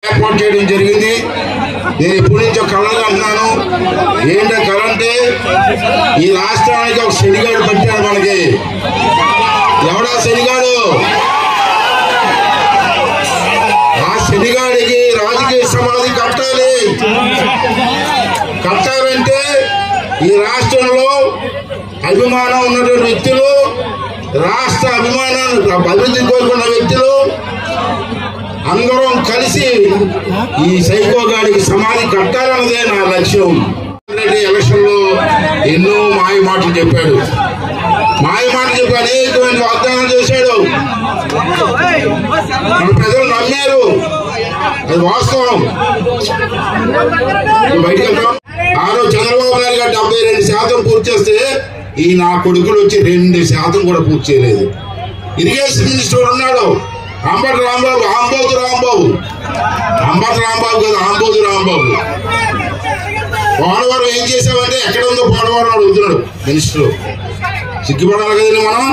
ఏర్పాటు చేయడం జరిగింది. నేను ఎప్పటి నుంచో కళలు అంటున్నాను. ఏంటో కళ అంటే ఈ రాష్ట్రానికి ఒక శనిగాడు పట్టాడు. మనకి ఎవడా శనిగాడు? ఆ శనిగాడికి రాజకీయ సమాధి కట్టాలి. కట్టాలంటే ఈ రాష్ట్రంలో అభిమానం ఉన్నటువంటి వ్యక్తులు, రాష్ట్ర అభిమానాన్ని అభివృద్ధి కోరుకున్న వ్యక్తులు అందరం కలిసి ఈ సైకో గాడికి సమాధి కట్టాలన్నదే నా లక్ష్యం. ఎలక్షన్ లో ఎన్నో మాయ మాటలు చెప్పాడు. అనేకమైన వాగ్దానం చేశాడు. మన ప్రజలు నమ్మారు. అది వాస్తవం. బయటకు వెళ్తాం. ఆ రోజు చంద్రబాబు నాయుడు గారు 72% పూర్తి చేస్తే ఈ నా కొడుకులు వచ్చి 2% కూడా పూర్తి చేయలేదు. ఇరిగేషన్ మినిస్టర్ ఉన్నాడు అంబటి రాంబాబు, ఆంబోతు రాంబాబు, అంబటి రాంబాబు కదా, ఆంబోతు రాంబాబు. పోలవరం ఏం చేసామంటే ఎక్కడ ఉందో పోలవరం అడుగుతున్నాడు మినిస్టర్. సిగ్గుపడాలి కదండి మనం.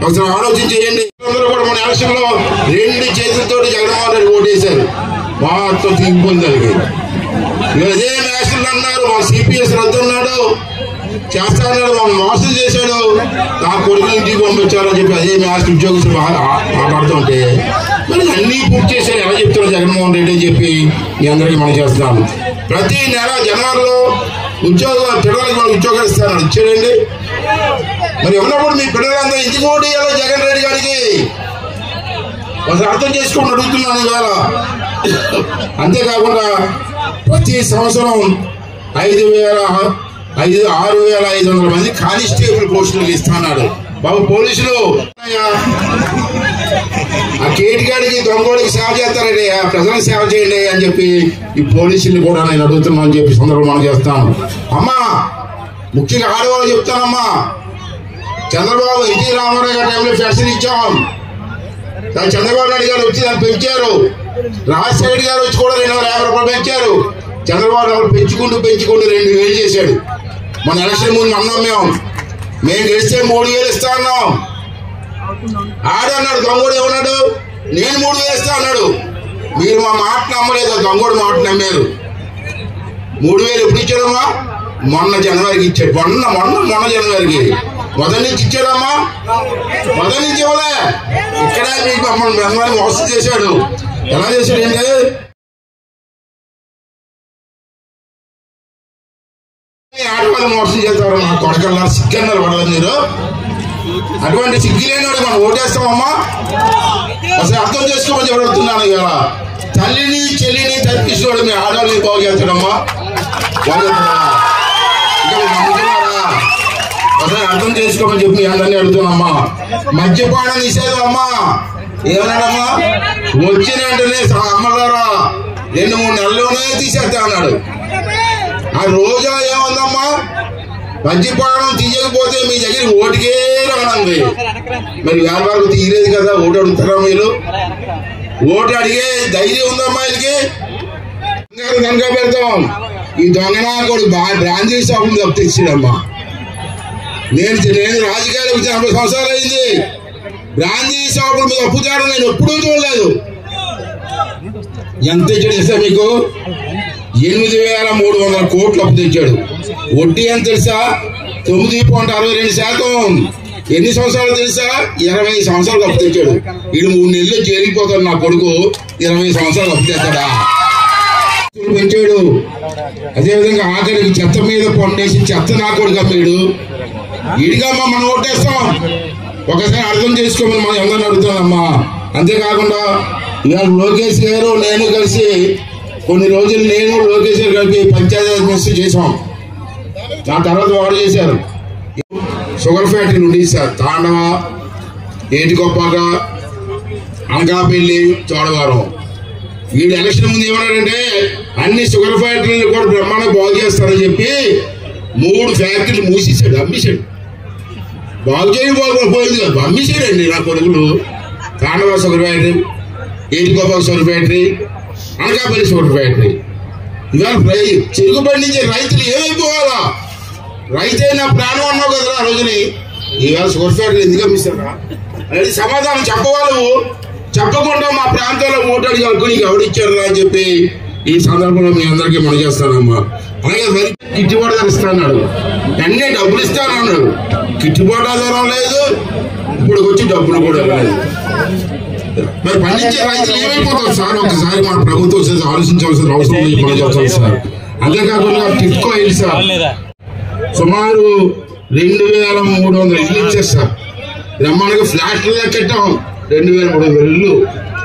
ఒకసారి ఆలోచన చేయండి. అందరూ కూడా మన ఎలక్షన్ లో 2 చేతులతో జగన్మోహన్ రెడ్డి ఓటేశారు. మొత్తం తిరిగిపోయింది. దానికి అదే నేషనల్ అన్నారు. మా సిపిఎస్ రద్దు అన్నాడు, చేస్తా అన్నాడు, మమ్మల్ని మోసం చేశాడు, నా కొడుకుని ఇంటికి పంపించారని చెప్పి అదే మ్యాథ్స్ ఉద్యోగస్తులు మాట్లాడుతుంటే మరి అన్నీ పూర్తి చేశారు. ఎలా చెప్తున్నారు జగన్మోహన్ రెడ్డి అని చెప్పి మీ అందరికీ మనం చేస్తున్నాను. ప్రతి నెల జనవరిలో పిల్లలకి మనం ఉద్యోగాలు ఇస్తాను ఇచ్చాడండి. మరి ఉన్నప్పుడు మీ పిల్లలంతా ఇంటికి ఓటు వేయాలి జగన్ రెడ్డి గారికి. అసలు అర్థం చేసుకుని అడుగుతున్నాను ఇవాళ. అంతేకాకుండా ప్రతి సంవత్సరం 6,500 మంది కానిస్టేబుల్ పోస్టులు ఇస్తున్నాడు బాబు. పోలీసులు ఆ కేటిగాడికి దొంగోడికి సేవ చేస్తారండి, ప్రజలకు సేవ చేయండి అని చెప్పి ఈ పోలీసులు కూడా నేను అడుగుతున్నాను అని చెప్పి సందర్భం మనం చేస్తాను. అమ్మా ముఖ్యంగా ఆడవాళ్ళు చెప్తానమ్మా, చంద్రబాబు ఎన్టీ రామారావు గారి టైంలో ఫ్యాషన్ ఇచ్చాం. చంద్రబాబు నాయుడు గారు వచ్చి దాన్ని పెంచారు. రాజశేఖర్ గారు వచ్చి కూడా 250 రూపాయలు పెంచారు. చంద్రబాబు నాయుడు పెంచుకుంటూ 2,000 చేశాడు. మన ఎలక్షన్ ముందు అన్నాం మేము గెలిస్తే 3,000 ఇస్తా అన్నాం. ఆడన్నాడు దొంగోడు ఏమన్నాడు, నేను 3,000 ఇస్తా అన్నాడు. మీరు మా మాట నమ్మలేదు, దొంగోడు మాట నమ్మారు. 3,000 ఎప్పుడు ఇచ్చాడమ్మా? మొన్న జనవరికి ఇచ్చాడు. మొన్న జనవరికి మొదటి నుంచి ఇచ్చాడమ్మా. మొదటి నుంచి ఇవ్వలే. ఇక్కడే మీకు మమ్మల్ని మోసం చేశాడు. ఎలా చేశాడు ఏంటి? ఆడవాళ్ళు మోసం చేస్తారు. నా కొడకల్లా సిగ్గన్నారు పడలేదు మీరు. అటువంటి సిగ్గు లేనివాడు మనం ఓటేస్తామమ్మా. అసలు అర్థం చేసుకోమని చెబుతున్నాను. ఇవాళ తల్లిని చెల్లిని తప్పించినోడు మీ ఆడవాళ్ళని బాగు చేస్తాడమ్మా. నమ్ముతున్నారా? అసలు అర్థం చేసుకోమని చెప్పి అందరినీ అడుగుతున్నామ్మా. మద్యపాన నిషేధం అమ్మా. ఏమన్నాడమ్మా? వచ్చిన వెంటనే అమ్మగారా 2-3 నెలల్లోనే తీసేస్తా అన్నాడు. ఆ రోజా ఏముందమ్మా, మద్యపానం తీయకపోతే మీ దగ్గర ఓటుకే రానుంది. మరి వ్యాపారం తీయలేదు కదా, ఓటు అడుగుతారా మీరు? ఓటు అడిగే ధైర్యం ఉందమ్మా వీళ్ళకి? కనుక పెడతాం. ఈ దొంగనా కూడా బాగా బ్రాంచీ షాపులు తప్పు తెచ్చాడమ్మా. నేను రాజకీయాలు వచ్చి 40 సంవత్సరాలు అయింది. బ్రాంచీ షాపుల మీద అప్పు తేడం నేను ఎప్పుడూ చూడలేదు. ఎంత ఇచ్చాడు మీకు? 8,300 కోట్లు అప్పు తెచ్చాడు. వడ్డీ ఎంత తెలుసా? 9.62%. ఎన్ని సంవత్సరాలు తెలుసా? 20 సంవత్సరాలు అప్పు తెచ్చాడు. వీడు 3 నెలలు చేరిపోతాడు. నా కొడుకు 20 సంవత్సరాలు అప్పు తెచ్చాడా? పెంచాడు. అదేవిధంగా ఆఖరికి చెత్త మీద పండేసి చెత్త నా కొడుకు అమ్మాడు. ఇడిగమ్మా మనం ఓటేస్తాం. ఒకసారి అర్థం చేసుకోమని మనం ఎవరిని అడుగుతామమ్మా. అంతేకాకుండా ఇవాళ లోకేష్ గారు నేను కలిసి కొన్ని రోజులు నేను లోకేష్ గారు కలిపి పంచాయతీ మినిస్టర్ చేసాం. దాని తర్వాత వాడు చేశారు. షుగర్ ఫ్యాక్టరీ నుండి సార్ తాండవ, ఏటికొప్పాక, అనకాపల్లి, చోడవరం. వీడు ఎలక్షన్ ముందు ఏమన్నాడంటే అన్ని షుగర్ ఫ్యాక్టరీలు కూడా బ్రహ్మాండంగా బాగు చేస్తారని చెప్పి 3 ఫ్యాక్టరీలు మూసేసాడు, అమ్మేశాడు. బాగు చేయకపోయింది కదా, అమ్మేశాడండి నా కొడుకులు. Tandava sugar factory, Etikoppaka sugar factory, Anakapalli sugar factory. ఇవాళ చెరుకు పండించే రైతులు ఏమైపోవాలా? రైతే నా ప్రాణం అన్నావు కదరా ఆ రోజుని. ఇవాళ షుగర్ ఫ్యాక్టరీ ఎందుకు అమ్మిస్తారా? అనేది సమాధానం చెప్పవాలి. చెప్పకుండా మా ప్రాంతంలో ఓటు అడిగి హక్కు నీకు ఎవరిచ్చారు అని చెప్పి ఈ సందర్భంలో మీ అందరికీ మనం చేస్తానమ్మా. అలాగే మరి గిట్టుబాటు ధర ఇస్తాడు, అన్నీ డబ్బులు ఇస్తానన్నాడు, గిట్టుబాటు ధర లేదు, ఇప్పుడు వచ్చి డబ్బులు కూడా లేదు. మరి పండించే రైతులు ఏమైపోతారు సార్? ఒకసారి మన ప్రభుత్వం ఆలోచించాల్సిన అవసరం పనిచేస్తాం సార్. అంతేకాకుండా టిట్కో ఇల్లు సార్ సుమారు 2300 ఇల్లు ఇచ్చారు సార్. బ్రహ్మాండంగా ఫ్లాట్లు కట్టాం, 2300 ఇల్లు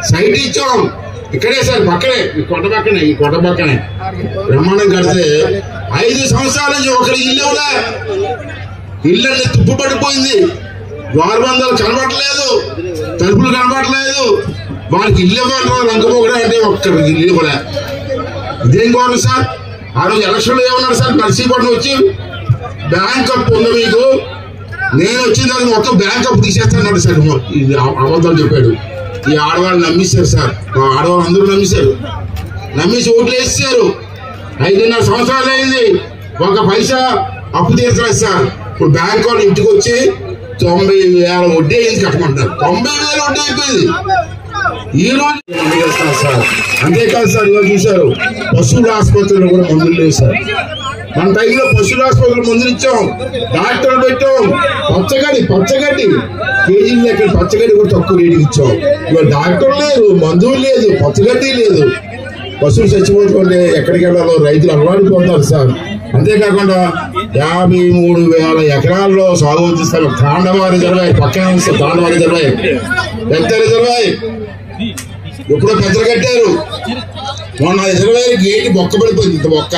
సైట్ ఇచ్చాం. ఇక్కడే సార్ పక్కనే, ఈ కొండ పక్కనే బ్రహ్మాండం కడితే 5 సంవత్సరాల నుంచి ఒకరికి ఇల్లు ఇవ్వలే. ఇల్లు అంటే తుప్పు పడిపోయింది, ద్వారబంధాలు కనబడలేదు, తలుపులు కనబడలేదు. వాళ్ళకి ఇల్లు ఇవ్వాలంటారు రంగమొకడే అంటే ఒక్కరికి ఇల్లు ఇవ్వలే. ఇదేం కావాలి సార్? ఆ రోజు ఎలక్షన్లో ఏమన్నారు సార్? నర్సీపట్నం వచ్చి బ్యాంక్ అప్పు ఉంది మీకు, నేను వచ్చిన తర్వాత మొత్తం బ్యాంక్ అప్పు తీసేస్తాను సార్. ఇది అబద్ధాలు చెప్పాడు. ఈ ఆడవాళ్ళు నమ్మిస్తారు సార్, ఆడవాళ్ళు అందరూ నమ్మేసి ఓట్లు వేసేసారు. 5.5 సంవత్సరాలు అయింది, ఒక పైసా అప్పు తీర్చలేదు సార్. ఇప్పుడు బ్యాంక్ వాళ్ళు ఇంటికి వచ్చి 90,000 వడ్డీ అయింది కట్టమంటారు. 90,000 వడ్డీ అయిపోయింది ఈ రోజు సార్. అంతేకాదు సార్, ఇవాళ చూశారు పశువుల ఆసుపత్రులు కూడా మందులు లేవు సార్. మన టైంలో పశువుల ఆసుపత్రులు మందులు ఇచ్చాం, డాక్టర్లు పెట్టాం, పచ్చగడ్డి కేజీలు లెక్క పచ్చగడ్డి కూడా తక్కువ రేటుకి ఇచ్చాం. ఇవాళ డాక్టర్లు లేదు, మందులు లేదు, పచ్చగడ్డి లేదు. పశువులు చచ్చిపోతుంటే ఎక్కడికి వెళ్ళాలో రైతులు అలవాటుపోతారు సార్. అంతేకాకుండా 53,000 ఎకరాల్లో సాగు చేస్తారు. తాండవ రిజర్వాయర్ పక్కన తాండవ రిజర్వాయర్ పెద్ద రిజర్వాయర్ ఎప్పుడో పెద్దలు కట్టారు. మొన్న రిజర్వాయర్ గేట్ బొక్క పడిపోయింది, ఇంత బొక్క.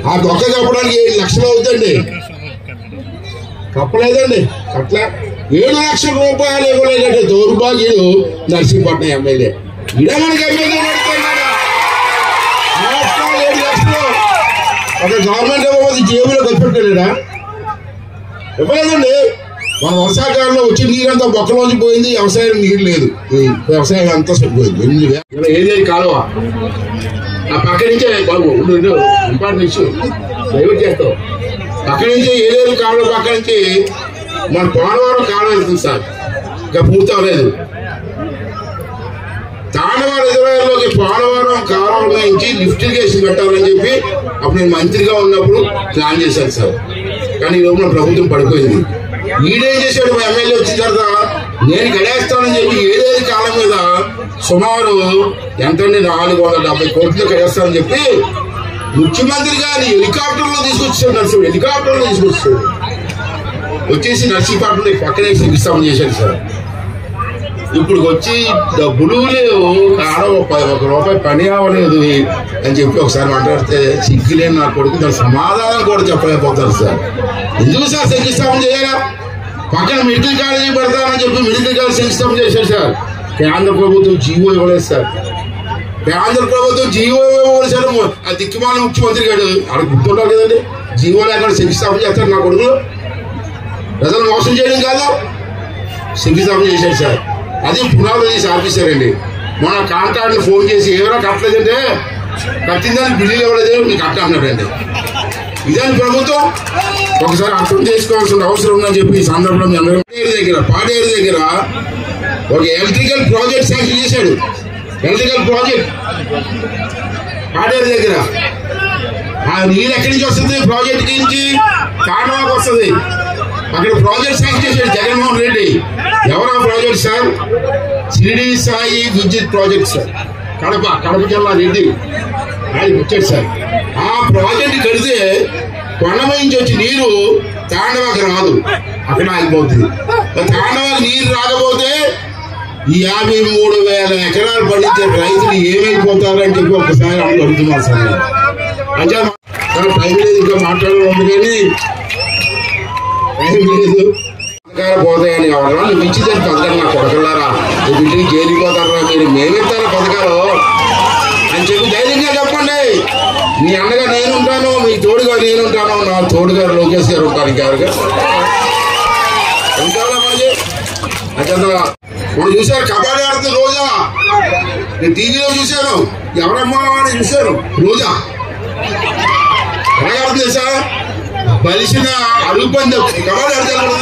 ఆ బొక్క కప్పడానికి 7 లక్షలు అవుతుంది. కప్పలేదండి, కట్ల 7 లక్షల రూపాయలు ఇవ్వలేదంటే దౌర్భాగ్యుడు నర్సీపట్నం ఎమ్మెల్యే. ఇదే మనకి ఎమ్మెల్యే నడుస్తున్నాడు. 7 లక్షలు ఒక గవర్నమెంట్ ఇవ్వకపోతే జేబులో కప్పెట్టాడా? ఇవ్వలేదండి. మన వర్షాకాలంలో వచ్చి నీరంతా బొక్కలోంచి పోయింది, వ్యవసాయం నీరు లేదు, వ్యవసాయం అంతా సరిపోయింది. 8,000 ఏదేది కాలువ ఆ పక్క నుంచే బాబు ఇంపార్టెంట్ ఇష్యూ డైవర్ట్ చేస్తావు. పక్క నుంచి ఏదేది కాలువ పక్క నుంచి మన పోలవరం కాలువ వెళ్తుంది సార్, ఇంకా పూర్తి అవ్వలేదు. తాండవ రిజర్వాయర్లోకి పోలవరం కాలువ నుంచి లిఫ్ట్ ఇరిగేషన్ పెట్టాలని చెప్పి అప్పుడు నేను మంత్రిగా ఉన్నప్పుడు ప్లాన్ చేశాను సార్. కానీ ఈ రోజు ప్రభుత్వం పడిపోయింది. ఈడేం చేశాడు? మా ఎమ్మెల్యే వచ్చిన తర్వాత నేను గడేస్తానని చెప్పి ఏదేది కాలం మీద సుమారు ఎంతండి 470 కోట్లు గడేస్తానని చెప్పి ముఖ్యమంత్రి గారి హెలికాప్టర్లో తీసుకొచ్చాడు. హెలికాప్టర్లో తీసుకొచ్చాడు. వచ్చేసి నర్సీపట్నం పక్కనే శంకుస్థాపన చేశాడు సార్. ఇప్పుడు వచ్చి డబ్బులు లేవు, కారణం 1 రూపాయి పని అవ్వలేదు అని చెప్పి ఒకసారి మాట్లాడితే సిగ్గులేని నా కొడుకు దాని సమాధానం కూడా చెప్పలేకపోతారు సార్. ఎందుకు సార్ శంకుస్థాపన చేయాలా? పక్కన మెడికల్ కాలేజీ పెడతామని చెప్పి మెడికల్ కాలేజ్ శంకుస్థాపన చేశారు సార్. కేంద్ర ప్రభుత్వం జీవో ఇవ్వలేదు సార్. కేంద్ర ప్రభుత్వం జీవో ఇవ్వలేదు సార్. ఆ దిక్కుమాల ముఖ్యమంత్రి గారు అక్కడ గుర్తుండాలి కదండి, జీవో లేకుండా శంకుస్థాపన చేస్తారు నా కొడుకులు. ప్రజలు మోసం చేయడం కాదు, శంకుస్థాపన చేశారు సార్. అది పునాది ఆఫీసర్ అండి. మన కాంట్రాక్టర్ ఫోన్ చేసి ఎవరో కట్టలేదంటే కట్టిందని బిల్లులు ఇవ్వలేదు మీకు కట్ట అన్నాడండి. ఇదని ప్రభుత్వం ఒకసారి అర్థం చేసుకోవాల్సిన అవసరం ఉందని చెప్పి ఈ సందర్భంలో పాడేరు దగ్గర ఒక ఎలక్ట్రికల్ ప్రాజెక్ట్ శాంక్షన్ చేశాడు. ఎలక్ట్రికల్ ప్రాజెక్ట్ పాడేరు దగ్గర ఆ నీరు ఎక్కడి నుంచి వస్తుంది? ప్రాజెక్ట్ నుంచి కాండవాకు వస్తుంది. అక్కడ ప్రాజెక్ట్ శాంక్షన్ చేశాడు జగన్మోహన్ రెడ్డి. ఎవరు ఆ ప్రాజెక్ట్ సార్? షిరిడి సాయి విద్యుత్ ప్రాజెక్ట్ సార్. కడప జిల్లా రెడ్డి ఆయన వచ్చాడు సార్. ఆ ప్రాజెక్ట్ కడితే కొండమ నుంచి వచ్చి నీరు తాండవాకి రాదు, అక్కడ ఆగిపోతుంది. తాండవాకి నీరు రాకపోతే ఈ 53,000 ఎకరాలు పండించే రైతులు ఏమైపోతారని చెప్పి ఒకసారి అడుగుతున్నారు సార్. అంటే టైం లేదు, ఇంకా మాట్లాడాలి కానీ టైం లేదు. పథకాలు పోతాయని ఎవరన్నా ఇచ్చిందని పథకాలు నా కొడకల్లారా, ఇంటికి చేరిపోతారా మీరు, మేమిస్తారా పథకాలు అని చెప్పి ధైర్యంగా చెప్పండి. మీ అన్నగా నేనుంటాను, మీ తోడుగా నేనుంటాను, నా తోడుగా లోకేష్ గారు ఉంటారు. ఇంకెవరుగా ఉంటారా మరి? అట్లా ఇప్పుడు చూశారు కబడ్డీ ఆడుతుంది రోజా, నేను టీవీలో చూశాను. ఎవరమ్మా అని చూశాను. రోజా ఎలా ఆడుతుంది సార్? బలిసిన అడుగు పంది కబడ్డీ ఆడతాను.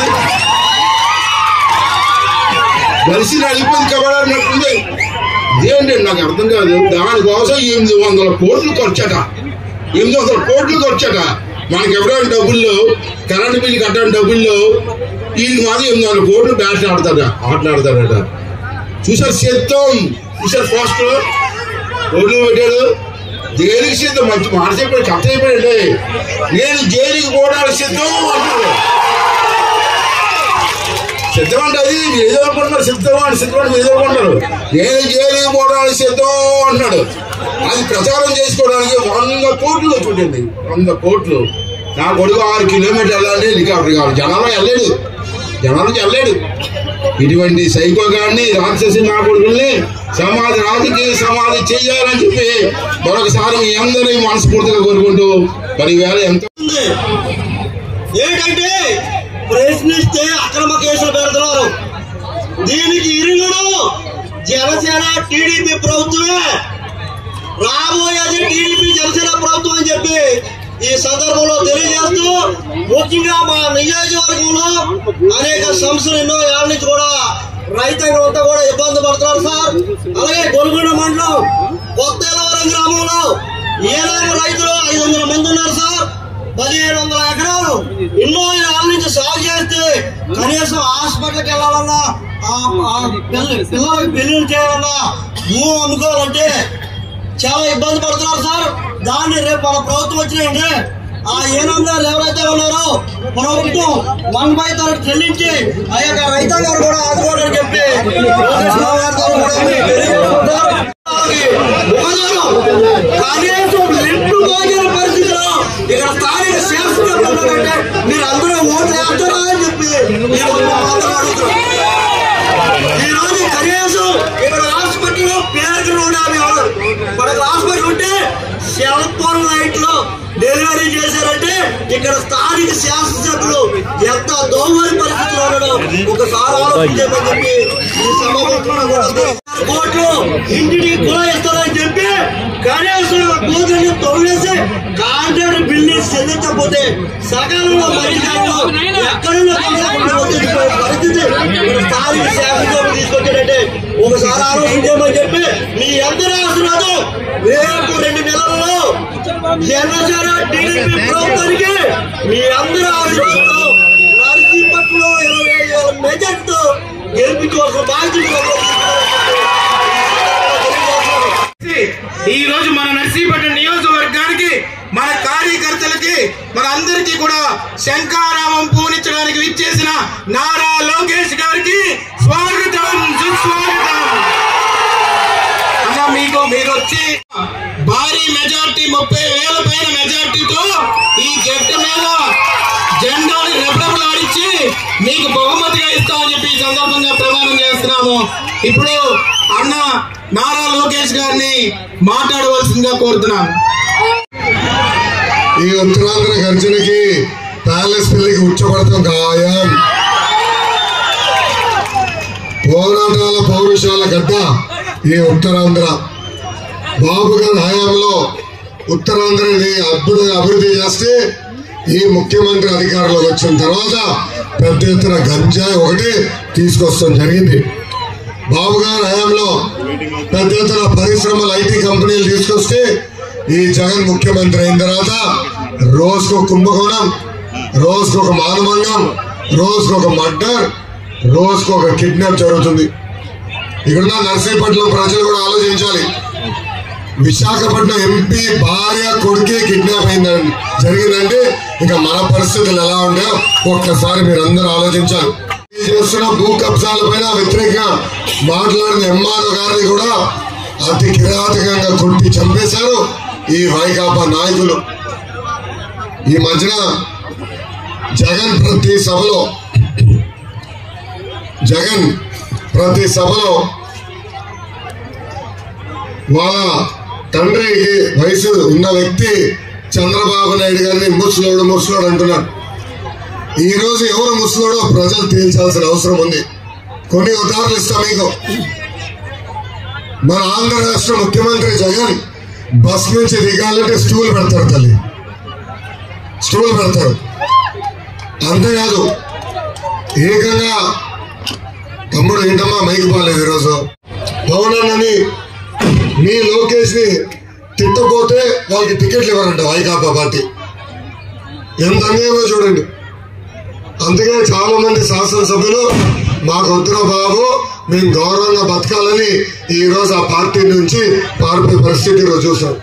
కలిసి అయిపోయింది కబడాడినట్టుంది. ఇదేంటి నాకు అర్థం కాదు. దానికోసం 800 కోట్లు ఖర్చట. 800 కోట్లు ఖర్చట. మనకి ఎవరైనా డబ్బుల్లో కరెంటు బిల్లు కట్టని డబ్బుల్లో వీళ్ళకి మాత్రం 800 కోట్లు బ్యాట్లు ఆటలాడతారట. చూసారు సిద్ధం, చూసారు పోస్టర్ రోడ్లు పెట్టాడు. దేనికి సిద్ధం? మంచి మాట చెప్పాడు, కథ చెప్పాడండి. నేను జైలుకి పోవడానికి సిద్ధం అంటాడు. సిద్ధం అంటే అది మీరు ఏదో అనుకుంటున్నారు. సిద్ధం మీరు ఏదో అనుకుంటారు. నేను జైలుకి పోవడానికి సిద్ధం అంటున్నాడు. అది ప్రచారం చేసుకోవడానికి 100 కోట్లు చూడండి. 100 కోట్లు. నా కొడుకు 6 కిలోమీటర్లు వెళ్ళాలంటే హెలికాప్టర్ కావాలి. జనాలకు వెళ్ళాడు. ఇటువంటి సైకో గారిని రాక్షసి నా కొడుకుల్ని రాజకీయ సమాధి చెయ్యాలని చెప్పి మరొకసారి మీ అందరూ మనస్ఫూర్తిగా కోరుకుంటూ 10,000 ఎంత ఏంటంటే ప్రశ్నిస్తే అక్రమ కేసులు పెడుతున్నారు. దీనికి ఇరుగుడు జనసేన టీడీపీ ప్రభుత్వమే, రాబోయేది టీడీపీ జనసేన ప్రభుత్వం అని చెప్పి ఈ సందర్భంలో తెలియజేస్తూ, ముఖ్యంగా మా నియోజకవర్గంలో అనేక సమస్యలు ఎన్నో ఏళ్ళ నుంచి కూడా రైతాంగం అంతా కూడా ఇబ్బంది పడుతున్నారు సార్. అలాగే గొల్గొండ మండలం కొత్తవరం గ్రామంలో 7 రైతులు 500 మంది ఉన్నారు సార్. 1,700 ఎకరాలు ఎన్నో ఏళ్ళ నుంచి సాగు చేస్తే కనీసం హాస్పిటల్కి వెళ్ళాలన్నా, పిల్లలకి పెళ్లిళ్ళు చేయాలన్నా, భూమి అమ్ముకోవాలంటే చాలా ఇబ్బంది పడుతున్నారు సార్. దాన్ని రేపు మన ప్రభుత్వం వచ్చినాయంటే ఆ 800 ఎవరైతే ఉన్నారో ప్రభుత్వం 1/3 చెల్లించి ఆ యొక్క రైతాంగారు కూడా ఆదుకోవాలని చెప్పి కనీసం లింటు భోజన పరిస్థితిలో ఇక్కడ స్థానిక శాసనసభ్యులంటే మీరు అందరూ ఓట్లు వేస్తారా అని చెప్పి ఈ రోజు కనీసం ఇక్కడ హాస్పిటల్లో పేరు మనకు హాస్పిటల్ ఉంటే సెల్ ఫోన్ లైట్ లో డెలివరీ చేశారంటే ఇక్కడ స్థానిక శాసనసభ్యులు ఎంత దౌర్భాగ్య పరిస్థితుల్లో ఉండడం ఒకసారి ఆలోచించమని చెప్పి ఈ సమావేశంలో కోట్లు ఇంటిని కులాయిస్తారని చెప్పి కనీసం కూతురిని తొలగేసి కాంట్రాక్ట్ బిల్డింగ్ చెల్లించకపోతే సకాలంలో పరిష్కారంలో ఎక్కడున్న పరిస్థితి స్థానిక శాసనసభ్యులు తీసుకొచ్చారంటే ఒకసారి ఆలోచించమని చెప్పి మీ అందరి ఆశీర్వాదం రేపు 2 నెలల్లో జనసేన టీడీపీ ప్రభుత్వానికి మీ అందరి ఆశీర్వాదం నర్సీపట్నంలో 20,000 మెజార్టీతో గెలిపించవలసిన బాధ్యత. ఈ రోజు మన నర్సీపట్నం నియోజకవర్గానికి, మన కార్యకర్తలకి, మన అందరికీ కూడా శంఖారామం పూరించడానికి విచ్చేసిన నారా లోకేష్ గారికి స్వాగతం, సుస్వాగతం. అన్న మీరు వచ్చి భారీ మెజార్టీ 30,000 పైన మెజార్టీతో ఈ గడ్డ మీద జెండాని రెపరెపలాడించి మీకు బహుమతిగా ఇస్తామని చెప్పి ఈ సందర్భంగా ప్రమాణం చేస్తున్నాము. ఇప్పుడు అన్న నారా లోకేష్ గారిని మాట్లాడవలసిందిగా కోరుతున్నాను. ఈ ఉత్తరాంధ్ర గర్జనకి ప్యాలెస్ పెళ్లికి ఉచ్చపడతాం ఖాయం. పోరాటాల పౌరుషాల గడ్డ ఈ ఉత్తరాంధ్ర. బాబు గారి హయాంలో ఉత్తరాంధ్రని అభివృద్ధి చేస్తే ఈ ముఖ్యమంత్రి అధికారంలోకి వచ్చిన తర్వాత పెద్ద ఎత్తున గంజాయి ఒకటి తీసుకొస్తాం జరిగింది. బాబు గారి హయాంలో పెద్ద ఎత్తున పరిశ్రమలు, ఐటీ కంపెనీలు తీసుకొస్తే ఈ జగన్ ముఖ్యమంత్రి అయిన తర్వాత రోజుకు కుంభకోణం, రోజుకు ఒక మానభంగం, రోజుకు ఒక మర్డర్, రోజుకు ఒక కిడ్నాప్ జరుగుతుంది. ఇక్కడున్న నర్సీపట్నం ప్రజలు కూడా ఆలోచించాలి. విశాఖపట్నం ఎంపీ భార్య కొడుకే కిడ్నాప్ అయిందండి జరిగిందంటే ఇంకా మన పరిస్థితులు ఎలా ఉన్నాయో ఒక్కసారి మీరు అందరూ ఆలోచించాలి. చేస్తున్న భూ కబ్జాల పైన వ్యతిరేకంగా మాట్లాడిన ఎంఆర్ఓ గారిని కూడా అతి కిరాతకంగా కొట్టి చంపేశారు ఈ వైకాపా నాయకులు. ఈ మధ్యన జగన్ ప్రతి సభలో వాళ్ళ తండ్రికి వయసు ఉన్న వ్యక్తి చంద్రబాబు నాయుడు గారిని ముసలోడు అంటున్నారు. ఈ రోజు ఎవరు ముసలోడో ప్రజలు తేల్చాల్సిన అవసరం ఉంది. కొన్ని ఉదాహరణలు ఇస్తాం మీకు. మన ఆంధ్ర రాష్ట్ర ముఖ్యమంత్రి జగన్ బస్ నుంచి దిగాలంటే స్టూల్ పెడతారు, తల్లి స్టూల్ పెడతారు. అంతేకాదు ఏకంగా తమ్ముడు ఏంటమ్మా మైకి బాగాలేదు ఈరోజు. పవన్ అన్నని మీ లోకేష్ ని తిట్టపోతే వాళ్ళకి టికెట్లు ఇవ్వరంట వైకాపా పార్టీ. ఎంత అన్యాయమో చూడండి. అందుకే చాలా మంది శాసనసభ్యులు మాకు వద్దున బాబు మేము గౌరవంగా బతకాలని ఈ రోజు ఆ పార్టీ నుంచి పారిపోయే పరిస్థితి ఈరోజు చూసాం.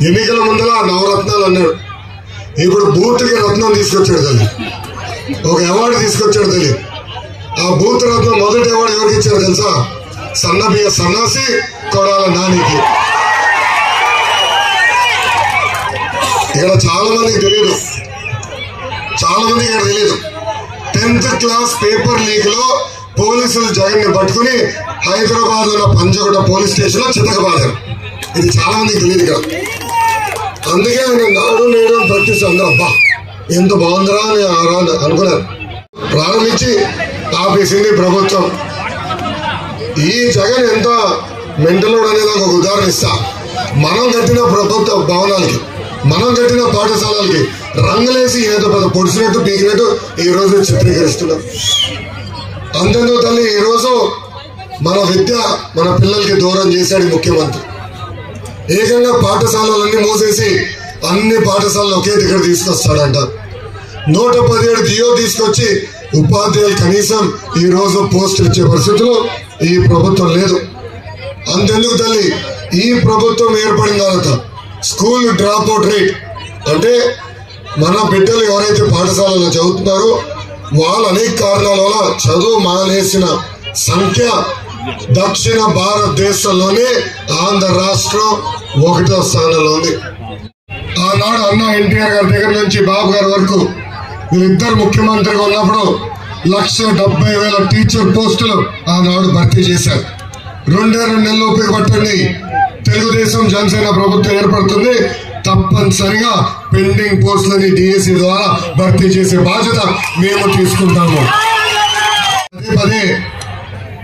ఎన్నికల ముందర నవరత్నాలు అన్నాడు, ఇప్పుడు బూత్కి రత్నం తీసుకొచ్చాడు తల్లి, ఒక అవార్డు తీసుకొచ్చాడు తల్లి. ఆ బూత్ రత్నం మొదటి అవార్డు ఎవరికి ఇచ్చారు తెలుసా? సన్నబియ్య సన్నాసి కొడాల నానికి. ఇక్కడ చాలా మందికి తెలియదు, చాలా మందికి ఇక్కడ తెలియదు. 10th క్లాస్ పేపర్ లీక్ లో పోలీసులు జగన్ ని పట్టుకుని హైదరాబాద్ లో పంచగొట్ట పోలీస్ స్టేషన్ లో చితకబాదారు. ఇది చాలా మందికి తెలియదు ఇక్కడ. అందుకే ఆయన నాడు నేడు ప్రకటిస్తూ అందరూ అబ్బా ఎంత బాగుందిరా అని అనుకున్నారు. ప్రారంభించి ఆపేసింది ప్రభుత్వం. ఈ జగన్ ఎంత మెంటలోడ్ అనేది ఒక ఉదాహరణ ఇస్తా. మనం కట్టిన ప్రభుత్వ భవనాలకి, మనం కట్టిన పాఠశాలలకి రంగులేసి ఏదో పెద్ద పొడిచినట్టు పీకినట్టు ఈ రోజు చిత్రీకరిస్తున్నాం. అంతేందుకు తల్లి, ఈ రోజు మన విద్య మన పిల్లలకి దూరం చేశాడు ముఖ్యమంత్రి. ఏకంగా పాఠశాలలన్నీ మూసేసి అన్ని పాఠశాలలు ఒకే దగ్గర తీసుకొస్తాడంట. 117 జియో తీసుకొచ్చి ఉపాధ్యాయులు కనీసం ఈ రోజు పోస్ట్ ఇచ్చే పరిస్థితులు ఈ ప్రభుత్వం లేదు. అంతెందుకు తల్లి, ఈ ప్రభుత్వం ఏర్పడిన తర్వాత స్కూల్ డ్రాప్ అవుట్ రేట్ అంటే మన బిడ్డలు ఎవరైతే పాఠశాలలో చదువుతున్నారో వాళ్ళు అనేక కారణాల వల్ల చదువు మానేసిన సంఖ్య దక్షిణ భారతదేశంలోనే ఆంధ్ర రాష్ట్రం 1వ స్థానంలో ఉంది. ఆనాడు అన్న ఎన్టీఆర్ గారి దగ్గర నుంచి బాబు గారి వరకు వీళ్ళిద్దరు ముఖ్యమంత్రిగా ఉన్నప్పుడు 1,70,000 టీచర్ పోస్టులు ఆనాడు భర్తీ చేశారు. 2 నెలలు ఉపయోగపట్టండి, తెలుగుదేశం జనసేన ప్రభుత్వం ఏర్పడుతుంది, తప్పనిసరిగా పెండింగ్ పోస్టులని డిఎస్సి ద్వారా భర్తీ చేసే బాధ్యత మేము తీసుకుంటాము. పదే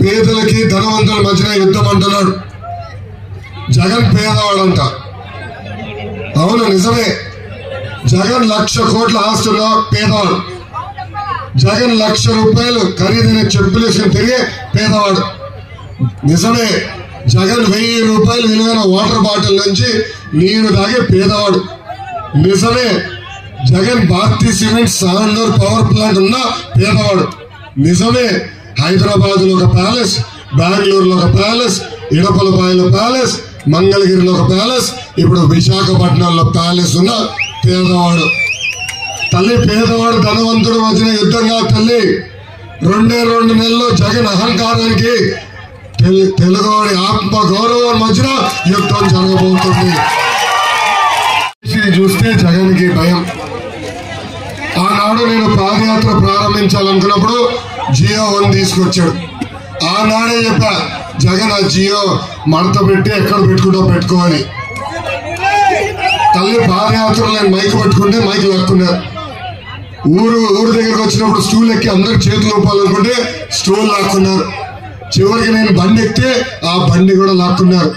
పేదలకి ధనవంతుల మధ్యన యుద్ధం అంటున్నాడు. జగన్ పేదవాడంట. అవును నిజమే, జగన్ 1,00,000 కోట్ల ఆస్తున్న పేదవాడు. జగన్ 1,00,000 రూపాయలు ఖరీదైన చెప్పులు వేసుకుని తిరిగే పేదవాడు. నిజమే, జగన్ 1,000 రూపాయలు విలువైన వాటర్ బాటిల్ నుంచి నీరు తాగే పేదవాడు. నిజమే, Jagan Bharathi cement Sandur power plant ఉన్న పేదవాడు. నిజమే, హైదరాబాద్ లో ఒక ప్యాలెస్, బెంగళూరులో ఒక ప్యాలెస్, ఇడపలపాయలో ప్యాలెస్, మంగళగిరిలో ఒక ప్యాలెస్, ఇప్పుడు విశాఖపట్నంలో ప్యాలెస్ ఉన్న పేదవాడు. తల్లి, పేదవాడు ధనవంతుడు మధ్యన యుద్ధంగా తల్లి 2 నెలల్లో జగన్ అహంకారానికి తెలుగువాడి ఆత్మ గౌరవం మధ్యన యుద్ధం జరగబోతుంది. చూస్తే జగన్ కి భయం. ఆనాడు నేను పాదయాత్ర ప్రారంభించాలనుకున్నప్పుడు జియో 1 తీసుకొచ్చాడు. ఆనాడే చెప్పా జగన్ ఆ జియో మడత పెట్టి ఎక్కడ పెట్టుకోవాలి. తల్లి పాదయాత్రలో నేను మైక్ పట్టుకుంటే మైక్ లాక్కున్నారు. ఊరు దగ్గరకు వచ్చినప్పుడు స్టూల్ ఎక్కి అందరు చేతులు ఊపాలనుకుంటే స్టూల్ లాక్కున్నారు. చివరికి నేను బండి ఎక్కితే ఆ బండి కూడా లాక్కున్నారు.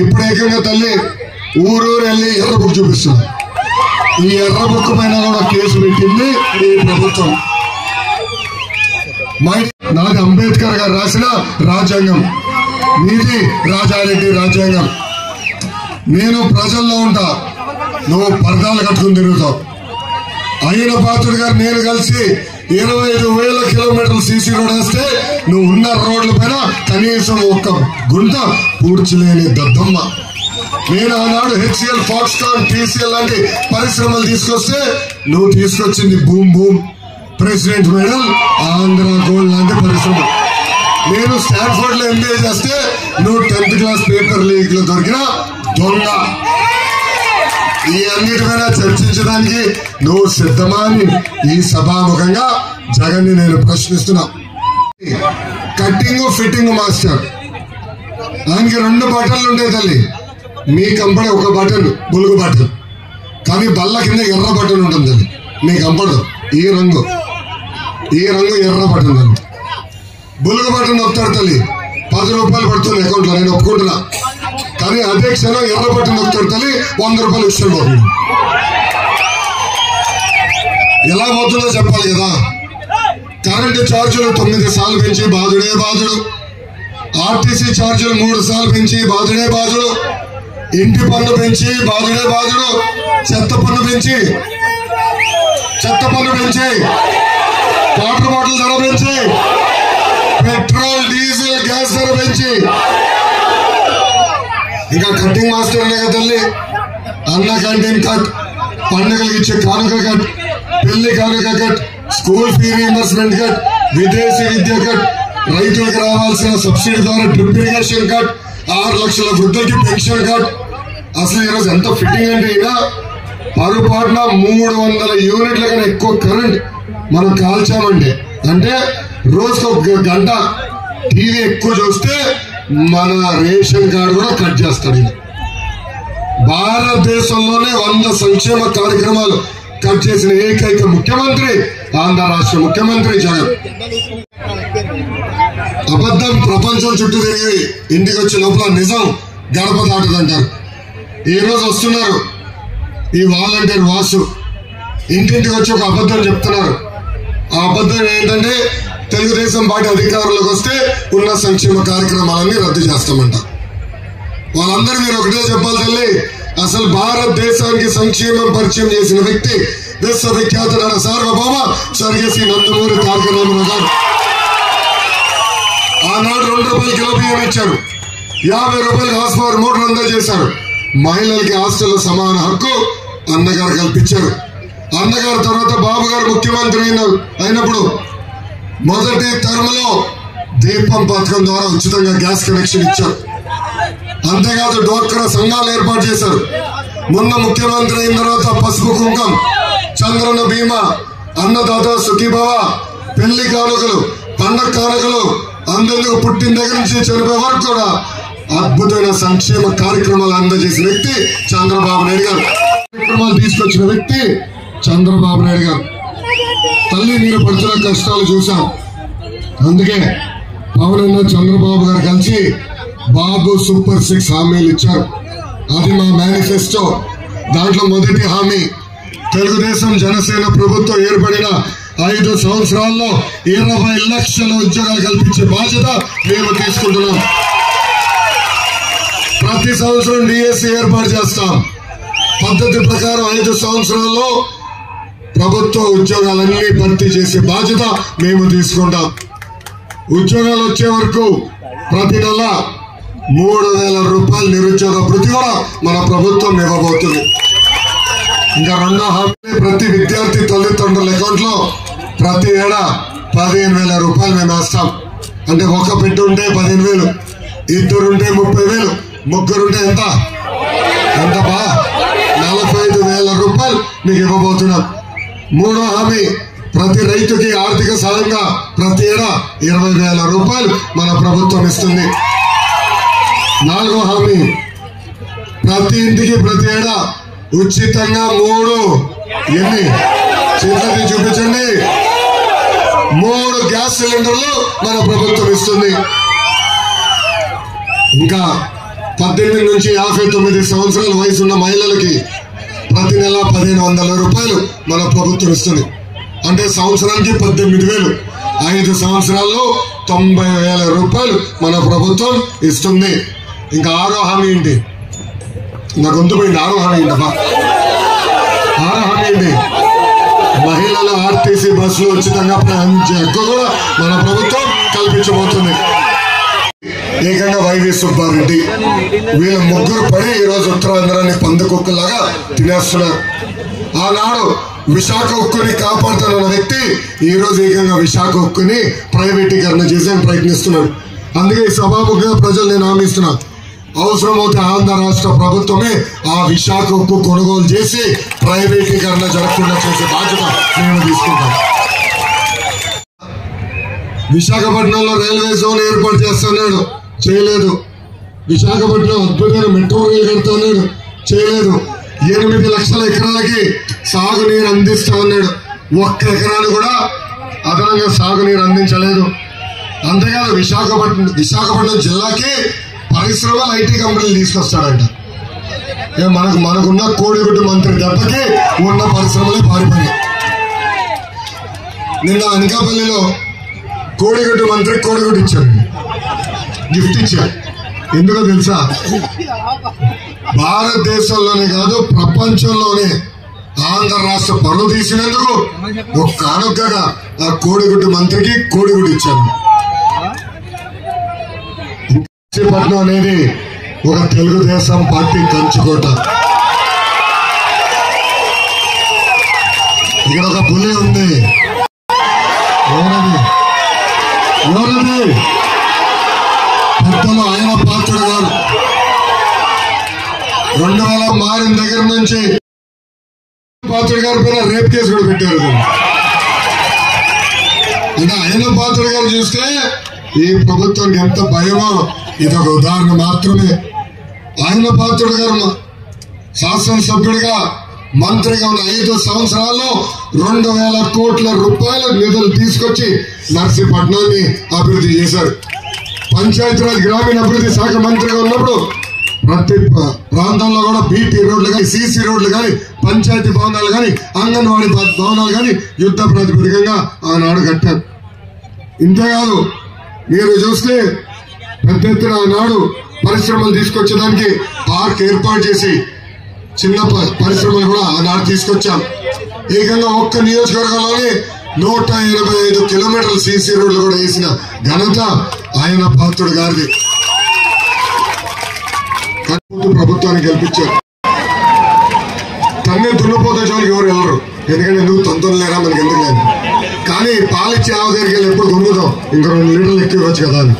ఇప్పుడు ఏకంగా తల్లి ఊరు వెళ్ళి ఎర్ర బుక్ చూపిస్తుంది. ఈ ఎర్ర బుక్ పైన కూడా కేసు పెట్టింది ఈ ప్రభుత్వం. నాది అంబేద్కర్ గారు రాసిన రాజ్యాంగం, నీది రాజారెడ్డి రాజ్యాంగం. నేను ప్రజల్లో ఉంటా, నువ్వు పరదాలు కట్టుకుని తిరుగుతావు. అయిన పాత్రుడు గారు నేను కలిసి 25,000 కిలోమీటర్లు సీసీ రోడ్ వేస్తే నువ్వు ఉన్న రోడ్ల పైన కనీసం ఒక్క గుంట పూడ్చలేని దద్దమ్మ. నేను ఆనాడు HCL, ఫాక్స్కాన్, TCL లాంటి పరిశ్రమలు తీసుకొస్తే నువ్వు తీసుకొచ్చింది boom president medal, Andhra gold లాంటి పరిశ్రమ. నేను స్టాన్ఫోర్డ్ లో MBA చేస్తే నువ్వు 10th క్లాస్ పేపర్ లీక్ లో దొరికిన దొంగ. ఈ అన్నిటిపైన చర్చించడానికి నువ్వు సిద్ధమా అని ఈ సభాముఖంగా జగన్ ని నేను ప్రశ్నిస్తున్నా. కట్టింగ్ ఫిట్టింగ్ మాస్టర్, ఆయనకి 2 బటన్లు ఉంటాయి తల్లి. మీ కంపెనీ ఒక బటన్ బులుగు బటన్, కానీ బల్ల కింద ఎర్ర బటన్ ఉంటుంది తల్లి. మీకు కంపడదు ఈ రంగు ఎర్ర బటన్ తల్లి. బులుగు బటన్ నొక్కుతాడు తల్లి, 10 రూపాయలు పడుతుంది అకౌంట్ లో, నేను ఒప్పుకుంటున్నా. కానీ అదే క్షణం ఎర్ర బటన్ నొక్కుతాడు తల్లి, 100 రూపాయలు ఇష్టం పోతుంది. ఎలా పోతుందో చెప్పాలి కదా. కరెంటు ఛార్జీలు 9 సార్లు పెంచి బాధుడే బాధుడు, ఆర్టీసీ ఛార్జీలు 3 సార్లు పెంచి బాధుడే బాధుడు, ఇంటి పన్ను పెంచి బాధుడే బాధుడు, చెత్త పన్ను పెంచి వాటర్ బాటిల్ ధర పెంచి, పెట్రోల్ డీజిల్ గ్యాస్ ధర పెంచి, ఇంకా కటింగ్ మాస్టర్ అనే కదా తల్లి, అన్న క్యాంటీన్ కట్, పండుగలకు ఇచ్చే కానుక కట్, పెళ్లి కానుక cut, school fee reimbursement cut, విదేశీ విద్య కట్, రైతులకు రావాల్సిన సబ్సిడీ ద్వారా డ్రిప్ ఇరిగేషన్ కట్, 6 లక్షల వృద్ధులకి పెన్షన్ కట్. అసలు ఈరోజు ఎంత ఫిట్టింగ్ అంటే అయినా పొరపాటున 300 యూనిట్ల కన్నా ఎక్కువ కరెంట్ మనం కాల్చామంటే, అంటే రోజుకు 1 గంట టీవీ ఎక్కువ చూస్తే మన రేషన్ కార్డు కూడా కట్ చేస్తాడు. భారతదేశంలోనే 100 సంక్షేమ కార్యక్రమాలు కట్ చేసిన ఏకైక ముఖ్యమంత్రి ఆంధ్ర రాష్ట్ర ముఖ్యమంత్రి జగన్. అబద్ధం ప్రపంచం చుట్టూ తిరిగి ఇంటికి వచ్చే లోపల నిజం గడప దాటదంటారు. ఈ రోజు వస్తున్నారు ఈ వాలంటీర్ వాసు, ఇంటింటికి వచ్చి ఒక అబద్ధం చెప్తున్నారు. ఆ అబద్ధం ఏంటంటే తెలుగుదేశం పార్టీ అధికారంలోకి వస్తే ఉన్న సంక్షేమ కార్యక్రమాలన్నీ రద్దు చేస్తామంట. వాళ్ళందరూ మీరు ఒకటే చెప్పాలి తల్లి, అసలు భారతదేశానికి సంక్షేమం పరిచయం చేసిన వ్యక్తి విశ్వవిఖ్యాత నట సార్వభౌమ స్వర్గీయ నందమూరి తారక రామారావు గారు. ఆనాడు 2 రూపాయలు కిలో బియ్యం ఇచ్చారు, 50 రూపాయలు హాస్ పవర్ మోటార్ అందజేశారు. మహిళలకి హాస్టల్లో సమాన హక్కు అన్నగారు కల్పించారు. అన్నగారు తర్వాత బాబు గారు ముఖ్యమంత్రి అయినప్పుడు మొదటి టర్మ్ లో దీపం పథకం ద్వారా ఉచితంగా గ్యాస్ కనెక్షన్ ఇచ్చారు. అంతేకాదు డ్వాక్రా సంఘాలు ఏర్పాటు చేశారు. మొన్న ముఖ్యమంత్రి అయిన తర్వాత పసుపు కుంకం, చంద్రన్న బీమా, అన్నదాత సుఖీభవ, పెళ్లి కానుకలు, పండగ కానుకలు అందరికీ పుట్టిన దగ్గర నుంచి చనిపోయే వరకు కూడా అద్భుతమైన సంక్షేమ కార్యక్రమాలు అందజేసిన వ్యక్తి చంద్రబాబు నాయుడు గారు. కార్యక్రమాలు తీసుకొచ్చిన వ్యక్తి చంద్రబాబు నాయుడు గారు. తల్లి మీరు పడుతున్న కష్టాలు చూసాం. అందుకే పవన్ చంద్రబాబు గారు కలిసి బాబు సూపర్ 6 హామీలు ఇచ్చారు. అది మా మేనిఫెస్టో. దాంట్లో మొదటి హామీ, తెలుగుదేశం జనసేన ప్రభుత్వం ఏర్పడిన 5 సంవత్సరాల్లో 20 లక్షల ఉద్యోగాలు కల్పించే బాధ్యత మేము తీసుకుంటున్నాం. ప్రతి సంవత్సరం డిఎస్సి ఏర్పాటు చేస్తాం. పద్ధతి ప్రకారం 5 సంవత్సరాల్లో ప్రభుత్వ ఉద్యోగాలన్నీ భర్తీ చేసే బాధ్యత మేము తీసుకుంటాం. ఉద్యోగాలు వచ్చే వరకు ప్రతి నెల 3,000 రూపాయలు నిరుద్యోగ భృతి కూడా మన ప్రభుత్వం ఇవ్వబోతుంది. ఇంకా 2వ హామీ, ప్రతి విద్యార్థి తల్లిదండ్రుల అకౌంట్ లో ప్రతి ఏడా 15,000 రూపాయలు మేము వేస్తాం. అంటే ఒక బిడ్డ ఉంటే 15,000, 2 ఉంటే 30,000, 3 ఉంటే ఎంత 45,000 రూపాయలు మీకు ఇవ్వబోతున్నాం. 3వ హామీ, ప్రతి రైతుకి ఆర్థిక సాయంగా ప్రతి ఏడా 20,000 రూపాయలు మన ప్రభుత్వం ఇస్తుంది. 4వ హామీ, ప్రతి ఇంటికి ప్రతి ఏడా ఉచితంగా 3 ఎన్ని చేతులకి చూపించండి 3 గ్యాస్ సిలిండర్లు మన ప్రభుత్వం ఇస్తుంది. ఇంకా 18 నుంచి 59 సంవత్సరాల వయసు ఉన్న మహిళలకి ప్రతి నెల 1,500 రూపాయలు మన ప్రభుత్వం ఇస్తుంది. అంటే సంవత్సరానికి 18,000, 5 సంవత్సరాల్లో 90,000 రూపాయలు మన ప్రభుత్వం ఇస్తుంది. ఇంకా 6వ హామీ ఏంటి, నా గొంతు పోయింది. 6వ హామీ ఏంటబ్బా, 6వ హామీ ఏంటి, మహిళల ఆర్టీసీ బస్సులు ఉచితంగా ప్రయాణించే హక్కు కూడా మన ప్రభుత్వం కల్పించబోతుంది. ఏకంగా వైవి సుబ్బారెడ్డి వీళ్ళ 3 పడి ఈరోజు ఉత్తరాంధ్రాన్ని పందుకుక్కలాగా తినేస్తున్నారు. ఆనాడు విశాఖ ఉక్కుని కాపాడుతున్న వ్యక్తి ఈ రోజు ఏకంగా విశాఖ ఉక్కుని ప్రైవేటీకరణ చేసేందుకు ప్రయత్నిస్తున్నాడు. అందుకే ఈ సభాముఖంగా ప్రజలు నేను హామీ ఇస్తున్నా, అవసరమైతే ఆంధ్ర రాష్ట్ర ప్రభుత్వమే ఆ విశాఖ ఉక్కు కొనుగోలు చేసి ప్రైవేటీకరణ జరగకుండా చేసే బాధ్యత మేము తీసుకుంటాం. విశాఖపట్నంలో రైల్వే జోన్ ఏర్పాటు చేస్తున్నాడు, చేయలేదు. విశాఖపట్నం అద్భుతమైన మెట్రో రైలు కడతాడు, చేయలేదు. 8 లక్షల ఎకరాలకి సాగునీరు అందిస్తా ఉన్నాడు, 1 ఎకరాన్ని కూడా అదనంగా సాగునీరు అందించలేదు. అంతేకాదు విశాఖపట్నం జిల్లాకి పరిశ్రమలు ఐటీ కంపెనీలు తీసుకొస్తాడంట. మనకున్న కోడిగుడ్డు మంత్రి దెబ్బకి ఉన్న పరిశ్రమలే పారిపోయాయి. నిన్న అనకాపల్లిలో కోడిగుడ్డు మంత్రి కోడిగుడ్డు ఇచ్చారు, గిఫ్ట్ ఇచ్చారు. ఎందుకో తెలుసా? భారతదేశంలోనే కాదు ప్రపంచంలోనే ఆంధ్ర రాష్ట్ర పరువు తీసినందుకు ఒక కానుకగా ఆ కోడిగుడ్డు మంత్రికి కోడిగుడ్డు ఇచ్చారు. పట్నం అనేది ఒక తెలుగుదేశం పార్టీ కంచుకోట. ఇక్కడ ఒక పులి ఉంది. ఎవరది? పెద్దలు ఆయన పాత్రుడు గారు 2000 మారిన దగ్గర నుంచి పాత్రుడు గారి పైన రేప్ కేసు కూడా పెట్టారు. అంటే ఆయన పాత్రుడు గారు చూస్తే ఈ ప్రభుత్వానికి ఎంత భయమో ఇదొక ఉదాహరణ మాత్రమే. ఆయన పాత్రుడు గారు శాసనసభ్యుడిగా మంత్రిగా ఉన్న 5 సంవత్సరాల్లో 2000 కోట్ల రూపాయల నిధులు తీసుకొచ్చి నర్సీపట్నాన్ని అభివృద్ధి చేశారు. పంచాయతీరాజ్ గ్రామీణ అభివృద్ధి శాఖ మంత్రిగా ఉన్నప్పుడు ప్రతి ప్రాంతంలో కూడా బీటీ రోడ్లు కానీ, సీసీ రోడ్లు కానీ, పంచాయతీ భవనాలు కానీ, అంగన్వాడీ భవనాలు కానీ యుద్ధ ప్రాతిపదికగా ఆనాడు కట్టారు. ఇంతేకాదు, మీరు చూస్తే పెద్ద ఎత్తున ఆనాడు పరిశ్రమలు తీసుకొచ్చేదానికి పార్క్ ఏర్పాటు చేసి చిన్న పరిశ్రమలు కూడా ఆనాడు తీసుకొచ్చాం. ఏకంగా ఒక్క నియోజకవర్గంలోనే 185 కిలోమీటర్ల సీసీ రోడ్లు కూడా వేసిన ఘనత ఆయన పాత్రుడు గారిది. ప్రభుత్వాన్ని గెలిపించారు. తన్నే దున్నపోతే జోలికి ఎవరు వెళ్ళరు, ఎందుకంటే ఎందుకు తొందర లేరా మనకి ఎందుకు లేదు. కానీ పాలిచ్చే ఆవు దగ్గరికి వెళ్ళి ఎప్పుడు దొంగతాం, ఇంకా 2 లీటర్లు ఎక్కువ ఇవ్వచ్చు కదా అని.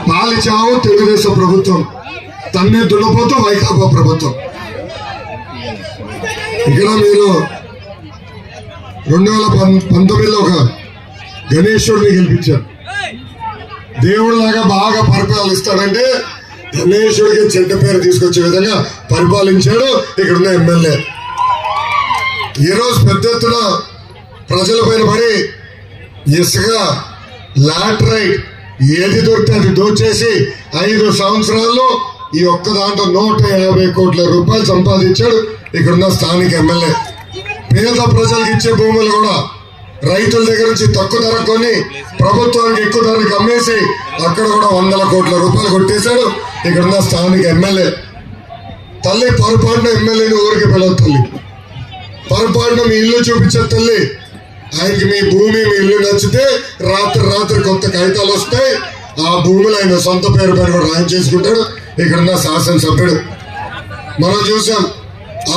పాలిచ్చే ఆవు తెలుగుదేశం ప్రభుత్వం, తన్నే దున్నపోతే వైకాపా ప్రభుత్వం. ఇక్కడ మీరు 2019లో ఒక గణేశుడిని గెలిపించారు. దేవుడిలాగా బాగా పరిపాలిస్తాడంటే గణేశుడికి చెడ్డ పేరు తీసుకొచ్చే విధంగా పరిపాలించాడు ఇక్కడున్న ఎమ్మెల్యే. ఈరోజు పెద్ద ఎత్తున ప్రజల పైన పడి ఇసుక, లాటరైట్ ఏది దొరికితే అది దోచేసి 5 సంవత్సరాల్లో ఈ ఒక్క దాంట్లో 150 కోట్ల రూపాయలు సంపాదించాడు ఇక్కడున్న స్థానిక ఎమ్మెల్యే. పేద ప్రజలకు ఇచ్చే భూములు కూడా రైతుల దగ్గర నుంచి తక్కువ ధర కొని ప్రభుత్వానికి ఎక్కువ ధరకు అమ్మేసి అక్కడ కూడా 100 కోట్ల రూపాయలు కొట్టేశాడు ఇక్కడున్న స్థానిక ఎమ్మెల్యే. తల్లి పొరపాటున ఎమ్మెల్యేని ఊరికి పిలవదు. తల్లి పొరపాటున మీ ఇల్లు చూపించే తల్లి. ఆయనకి మీ భూమి, మీ ఇల్లు నచ్చితే రాత్రి కొత్త కాగితాలు వస్తాయి. ఆ భూములు ఆయన సొంత పేరు పైన కూడా రాయం చేసుకుంటాడు ఇక్కడున్న శాసనసభ్యుడు. మనం చూసాం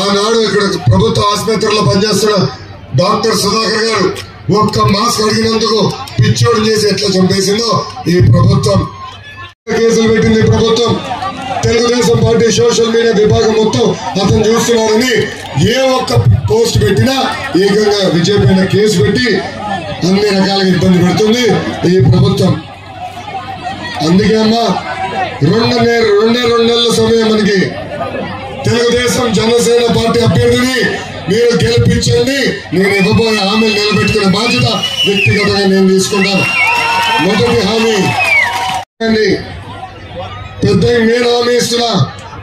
ఆనాడు ఇక్కడ ప్రభుత్వ ఆసుపత్రిలో పనిచేస్తున్న డాక్టర్ సుధాకర్ గారు ఒక్క మాస్క్ అడిగినందుకు పిచ్చోడు చేసి ఎట్లా చంపేసిందో ఈ ప్రభుత్వం. కేసులు పెట్టింది ప్రభుత్వం. తెలుగుదేశం పార్టీ సోషల్ మీడియా విభాగం మొత్తం అతను చూస్తున్నారని ఏ ఒక్క పోస్ట్ పెట్టినా ఏకంగా విజయ్ పైన కేసు పెట్టి అన్ని రకాలుగా ఇబ్బంది పెడుతుంది ఈ ప్రభుత్వం. అందుకే అమ్మా 2 నెలల సమయం మనకి. తెలుగుదేశం జనసేన పార్టీ అభ్యర్థిని మీరు గెలిపించండి. నేను ఇవ్వబోయే హామీలు నిలబెట్టుకునే బాధ్యత వ్యక్తిగతంగా నేను తీసుకుంటాను. మొదటి హామీ పెద్ద నేను హామీ ఇస్తున్నా,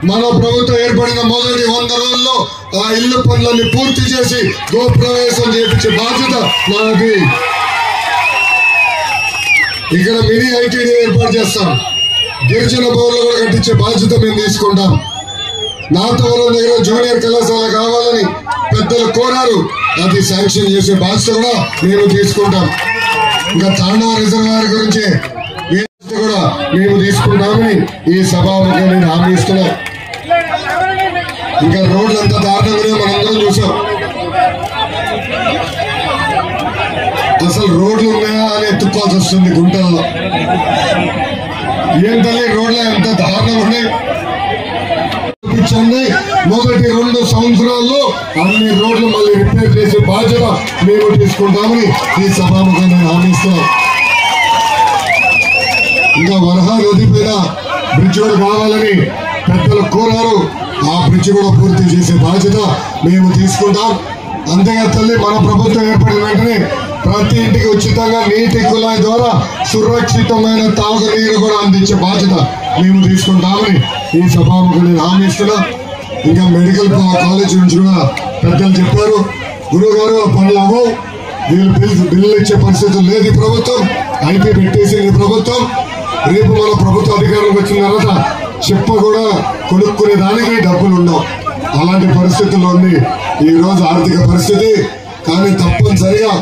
మన ప్రభుత్వం ఏర్పడిన మొదటి 100 రోజుల్లో ఆ ఇల్లు పనులన్నీ పూర్తి చేసి గోప్రవేశం చేయించే బాధ్యత నాది. ఇక్కడ మినీ ఐటీడీ ఏర్పాటు చేస్తాం. గిరిజన భవన్లు కూడా కట్టించే బాధ్యత మేము తీసుకుంటాం. నాతవరం దగ్గర జూనియర్ కళాశాల కావాలని పెద్దలు కోరారు, అది శాంక్షన్ చేసే బాధ్యత కూడా మేము తీసుకుంటాం. ఇంకా తాండా రిజర్వాయర్ గురించి కూడా మేము తీసుకుంటామని ఈ సభాముఖంగా నేను హామీ ఇస్తున్నా. ఇంకా రోడ్లంతా దారుణంగానే మనందరం చూసాం. అసలు రోడ్లు ఉన్నాయా అని ఎత్తుక్కోవాల్సి వస్తుంది గుంటల్లో. ఏం తల్లి రోడ్లు ఎంత దారుణంగా ఉన్నాయి. మొదటి 2 సంవత్సరాల్లో అన్ని రోడ్లు మళ్ళీ రిపేర్ చేసే బాధ్యత మేము తీసుకుంటామని ఈ సభాముఖంగా నేను హామీ ఇస్తున్నాం. ఇంకా వరహా నది పైన బ్రిడ్జ్ కూడా కావాలని పెద్దలు కోరారు, ఆ బ్రిడ్జ్ కూడా పూర్తి చేసే బాధ్యత మేము తీసుకుంటాం. అంతేగా తల్లి, మన ప్రభుత్వం ఏర్పడిన వెంటనే ప్రతి ఇంటికి ఉచితంగా నీటి కుళాయి ద్వారా సురక్షితమైన తాగునీరు కూడా అందించే బాధ్యత మేము తీసుకుంటామని ఈ సభాముఖంగా నేను హామీ ఇస్తున్నా. ఇంకా మెడికల్ కాలేజ్ నుంచి కూడా పెద్దలు చెప్పారు, గురువు గారు పనులు అవ్వవు, వీళ్ళు బిల్లులు ఇచ్చే పరిస్థితులు లేదు ఈ ప్రభుత్వం. ఐపీ పెట్టేసింది ఈ ప్రభుత్వం. రేపు మన ప్రభుత్వ అధికారంలోకి వచ్చిన తర్వాత చెప్ప కూడా కొనుక్కునే దానికి డబ్బులు ఉండవు. అలాంటి పరిస్థితుల్లో ఉంది ఈ రోజు ఆర్థిక పరిస్థితి. కానీ తప్పనిసరిగా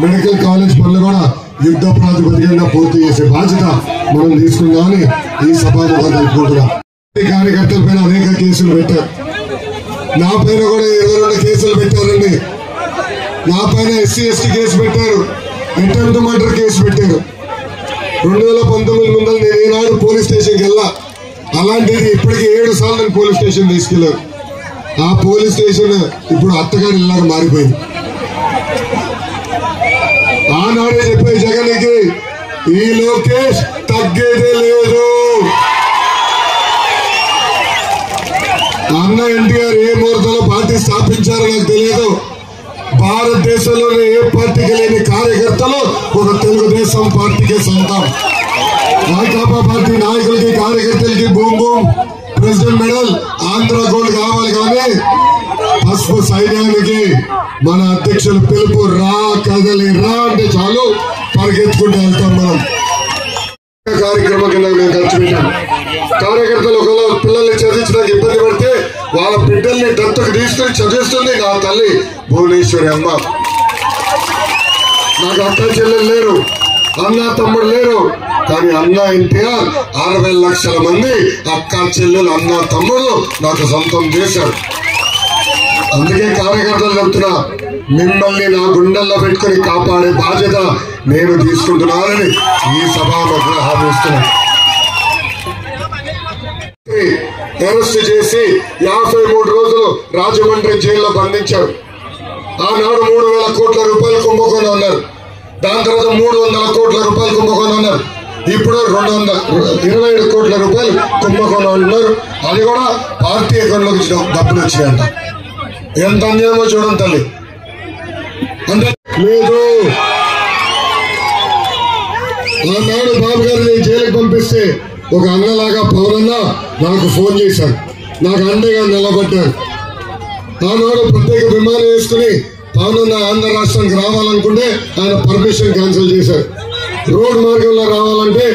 మెడికల్ కాలేజ్ పనులు కూడా యుద్ధ ప్రాతిపదికన పూర్తి చేసే బాధ్యత మనం తీసుకుందామని ఈ సభాముఖంగా తెలుపుకుంటున్నాం. కార్యకర్తల పైన అనేక కేసులు పెట్టారు. నా పైన కూడా 22 కేసులు పెట్టారండి. నా పైన SC ST కేసు పెట్టారు, అటెంప్ట్ మర్డర్ కేసు పెట్టారు. 2019 ముందర నేను ఈనాడు పోలీస్ స్టేషన్కి వెళ్ళా. అలాంటిది ఇప్పటికి 7 సార్లు నేను పోలీస్ స్టేషన్ తీసుకెళ్లారు. ఆ పోలీస్ స్టేషన్ ఇప్పుడు అత్తగారి ఇల్లాగా మారిపోయింది. ఆనాడే చెప్పే జగన్కి ఈ లోకేష్ తగ్గేదే లేదు. అన్న NTR ఏ ముహూర్తంలో పార్టీ స్థాపించారో నాకు తెలియదు. భారతదేశంలోని ఏ పార్టీకి లేని కార్యకర్తలు ఒక తెలుగుదేశం పార్టీకి సొంతం. వైకాపా పార్టీ నాయకులకి కార్యకర్తలకి boom boom president medal Andhra gold కావాలి. కానీ పసుపు సైన్యానికి మన అధ్యక్షులు పిలుపు రా కదలి రా అంటే చాలు పరిగెత్తుకుంటూ వెళ్తాం. మనం కార్యక్రమం కింద మేము ఖర్చు పెట్టాం. కార్యకర్తలు ఒకవేళ పిల్లల్ని చదివించడానికి ఇబ్బంది పడితే వాళ్ళ బిడ్డల్ని దత్తకు తీసుకుని చదివిస్తుంది నా తల్లి భువనేశ్వరి అమ్మ. నాకు అక్క చెల్లెలు లేరు, అన్న తమ్ముడు లేరు. కానీ అన్న NTR 60 లక్షల మంది అక్క చెల్లెలు అన్న తమ్ముడు నాకు సొంతం చేశారు. అందుకే కార్యకర్తలు చెప్తున్నా, మిమ్మల్ని నా గుండెల్లో పెట్టుకుని కాపాడే బాధ్యత నేను తీసుకుంటున్నానని ఈ సభాముఖంగా హామీ ఇస్తున్నా. అరెస్ట్ చేసి 53 రోజులు రాజమండ్రి జైల్లో బంధించారు. ఆనాడు 3,000 కోట్ల రూపాయలు కుంభకోణం అన్నారు. దాని తర్వాత 300 కోట్ల రూపాయలు కుంభకోణం అన్నారు. ఇప్పుడు 227 కోట్ల రూపాయలు కుంభకోణం అంటున్నారు. అది కూడా పార్టీ అకౌంట్లోకి డబ్బులు వచ్చినాయంట. ఎంత అన్యాయమో చూడండి తల్లి. అంటే లేదు, ఆనాడు బాబు గారిని జైలుకి పంపిస్తే ఒక అన్నలాగా పవరన్న నాకు ఫోన్ చేశారు, నాకు అండగా నిలబడ్డారు. ఆనాడు ప్రత్యేక విమానం వేసుకుని పవనన్న ఆంధ్ర రాష్ట్రానికి రావాలనుకుంటే ఆయన పర్మిషన్ క్యాన్సిల్ చేశారు. రోడ్ మార్గంలో రావాలంటే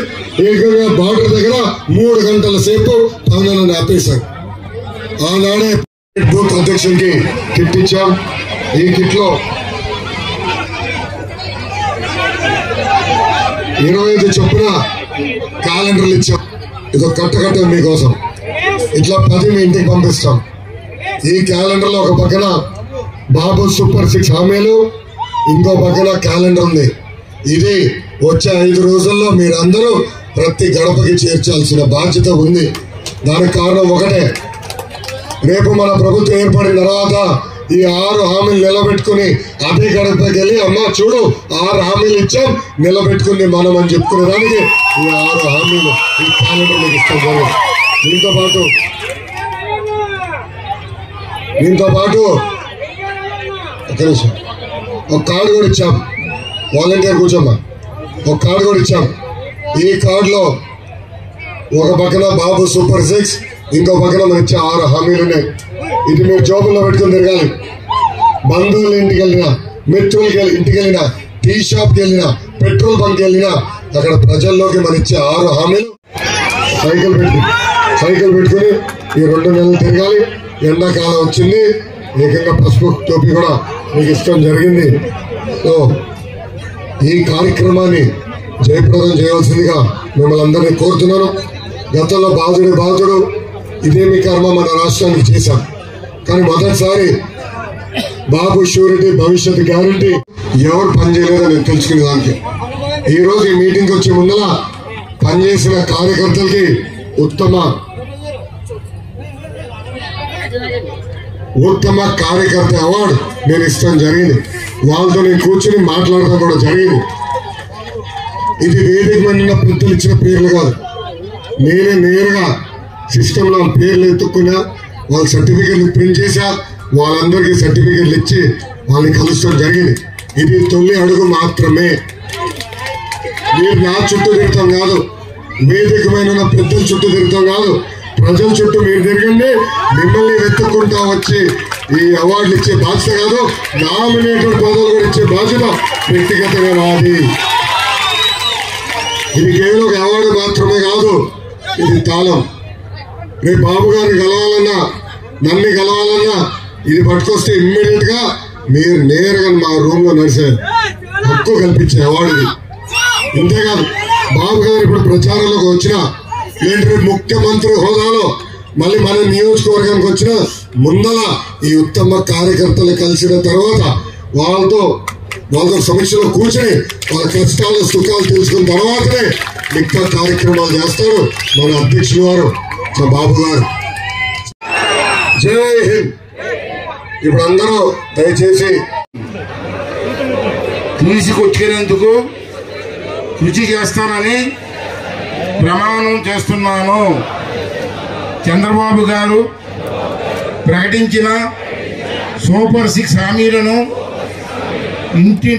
ఏకంగా బార్డర్ దగ్గర 3 గంటల సేపు పవనన్న ఆపేశారు. ఆనాడే బూత్ అధ్యక్షుడికి కిట్ ఇచ్చాం. ఈ కిట్ లో 25 చొప్పున క్యాలెండర్లు ఇచ్చాం. ఇది కట్ట మీకోసం ఇట్లా 10 మీ ఇంటికి పంపిస్తాం. ఈ క్యాలెండర్ లో ఒక పక్కన బాబు సూపర్ 6 హామీలు, ఇంకో పక్కన క్యాలెండర్ ఉంది. ఇది వచ్చే 5 రోజుల్లో మీరందరూ ప్రతి గడపకి చేర్చాల్సిన బాధ్యత ఉంది. దానికి కారణం ఒకటే, రేపు మన ప్రభుత్వం ఏర్పడిన తర్వాత ఈ 6 హామీలు నిలబెట్టుకుని అదే గడపకి వెళ్ళి అమ్మ చూడు 6 హామీలు ఇచ్చాం నిలబెట్టుకుంది మనం అని చెప్పుకునే దానికి ఈ 6 హామీలు ఈ క్యాలెండర్ మీకు ఇస్తాం. దీంతో పాటు ఒక నిమిషం, ఒక కార్డు కూడా ఇచ్చాం. వాలంటీర్ కూర్చోమ్మా, ఒక కార్డు కూడా ఇచ్చాం. ఈ కార్డులో ఒక పక్కన బాబు సూపర్ 6, ఇంకో పక్కన మనం ఇచ్చే 6 హామీలు ఉన్నాయి. ఇది మీరు జోబుల్లో పెట్టుకుని తిరగాలి. బంధువుల ఇంటికి వెళ్ళినా, మిత్రులకి ఇంటికి వెళ్ళినా, టీ షాప్కి వెళ్ళినా, పెట్రోల్ బంక్ వెళ్ళినా అక్కడ ప్రజల్లోకి మనం ఇచ్చే 6 హామీలు సైకిల్ పెట్టుకుని ఈ 2 నెలలు తిరగాలి. ఎండాకాలం వచ్చింది, ఏకంగా పసుపు టోపీ కూడా మీకు ఇష్టం జరిగింది. సో ఈ కార్యక్రమాన్ని జయప్రదం చేయవలసిందిగా మిమ్మల్ని అందరినీ కోరుతున్నాను. గతంలో బాధుడు ఇదేమి కర్మ మన రాష్ట్రానికి చేశాం. కానీ మొదటిసారి బాబు షూరిటీ భవిష్యత్ గ్యారంటీ ఎవరు పనిచేయలేదో నేను తెలుసుకునే దానికి ఈ రోజు ఈ మీటింగ్ వచ్చే ముందర పనిచేసిన కార్యకర్తలకి ఉత్తమ కార్యకర్త అవార్డు నేను ఇష్టం జరిగింది. వాళ్ళతో నేను కూర్చొని మాట్లాడటం కూడా జరిగింది. ఇది వేదిక మీద పెద్దలు ఇచ్చిన పేర్లు కాదు, నేనే నేరుగా సిస్టంలో పేర్లు ఎత్తుక్కున్నా, వాళ్ళ సర్టిఫికెట్లు ప్రింట్ చేశా, వాళ్ళందరికీ సర్టిఫికెట్లు ఇచ్చి వాళ్ళని కలుస్తడం జరిగింది. ఇది తొలి అడుగు మాత్రమే. మీరు నా చుట్టూ తిరుగుతాం కాదు, వేదికమైన పెద్దల చుట్టూ తిరుగుతాం కాదు, ప్రజల చుట్టూ మీరు తిరగండి. మిమ్మల్ని వెతుక్కుంటా వచ్చి ఈ అవార్డులు ఇచ్చే బాధ్యత కాదు, నామినేటెడ్ పదవులు కూడా ఇచ్చే బాధ్యత వ్యక్తిగతంగా నాది. ఇది కేవలం ఒక అవార్డు మాత్రమే కాదు, ఇది తాళం. రేపు బాబు గారిని కలవాలన్నా, నన్ను కలవాలన్నా ఇది పట్టుకొస్తే ఇమ్మీడియట్ గా మీరు నేరుగా మా రూమ్ లో నడిచే హక్కు కల్పించే అవార్డు ఇది. ఇంతేకాదు, బాబు గారు ఇప్పుడు ప్రచారంలోకి వచ్చిన ఏంటంటే ముఖ్యమంత్రి హోదాలో మళ్ళీ మన నియోజకవర్గానికి వచ్చిన ముందల ఈ ఉత్తమ కార్యకర్తలు కలిసిన తర్వాత వాళ్ళతో సమీక్షలో కూర్చొని వాళ్ళ కష్టాలు సుఖాలు తెలుసుకున్న తర్వాతనే మిగతా కార్యక్రమాలు చేస్తారు మన అధ్యక్షులు వారు బాబు గారు. జై హింద్. ఇప్పుడు అందరూ దయచేసి తీసుకొచ్చేందుకు కృషి చేస్తానని ప్రమాణం చేస్తున్నాను. చంద్రబాబు గారు ప్రకటించిన సూపర్ 6 హామీలను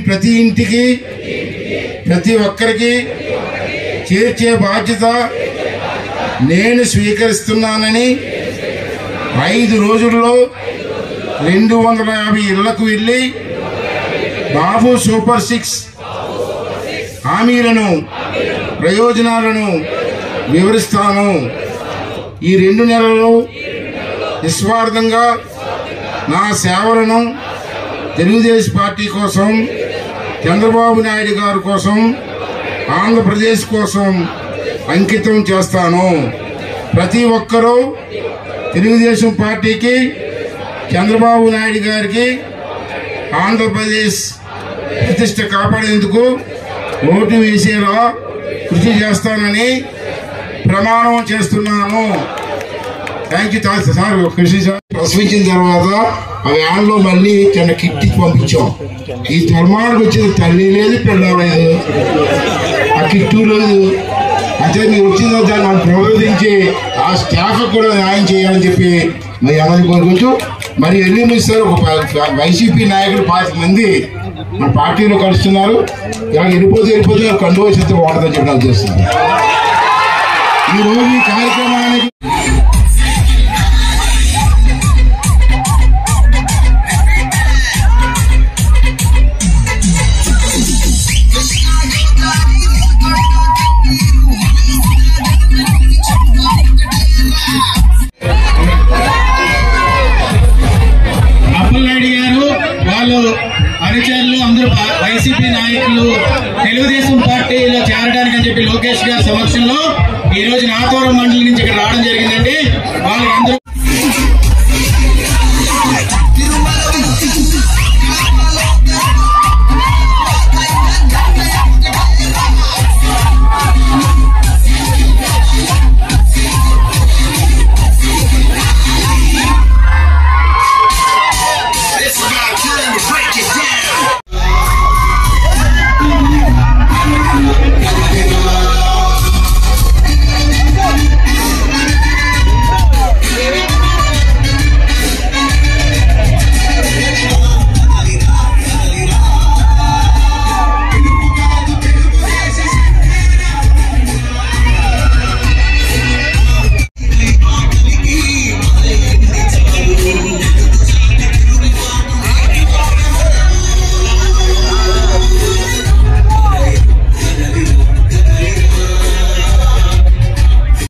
ప్రతి ఇంటికి ప్రతి ఒక్కరికి చేర్చే బాధ్యత నేను స్వీకరిస్తున్నానని 5 రోజుల్లో 250 ఇళ్లకు వెళ్లి బాబు సూపర్ 6 హామీలను ప్రయోజనాలను వివరిస్తాను. ఈ 2 నెలలు నిస్వార్థంగా నా సేవలను తెలుగుదేశం పార్టీ కోసం, చంద్రబాబు నాయుడు గారి కోసం, ఆంధ్రప్రదేశ్ కోసం అంకితం చేస్తాను. ప్రతి ఒక్కరూ తెలుగుదేశం పార్టీకి, చంద్రబాబు నాయుడు గారికి, ఆంధ్రప్రదేశ్ ప్రతిష్ట కాపాడేందుకు ఓటు వేసేలా కృషి చేస్తానని ప్రమాణం చేస్తున్నాను. Thank you sir. కృషి ప్రసవించిన తర్వాత ఆ వ్యాన్లో మళ్ళీ చిన్న కిట్ పంపించాం. ఈ దుర్మార్గం వచ్చేది తల్లి లేదు, పిల్ల లేదు, ఆ కిట్టు లేదు. అంటే మీరు వచ్చిన దాన్ని మనం ప్రబోధించి ఆ స్టాఫ్ కూడా న్యాయం చేయాలని చెప్పి మరి అందరినీ కోరుకుంటూ, మరి ఎన్ని మిస్తారు ఒక వైసీపీ నాయకులు 5 మంది మన పార్టీలో కలుస్తున్నారు. ఇలా వెళ్ళిపోతే కండువా చేస్తే బాగుంటుందని చెప్పి నాకు తెలుస్తుంది. ఈరోజు ఈ కార్యక్రమానికి అప్పలనాయుడు గారు వాళ్ళు అనుచరులు అందరూ వైసీపీ నాయకులు తెలుగుదేశం పార్టీలో చేరడానికి అని చెప్పి లోకేష్ గారి సమక్షంలో ఈ రోజు నాతోరం మండలి నుంచి ఇక్కడ రావడం జరిగిందండి. వాళ్ళందరూ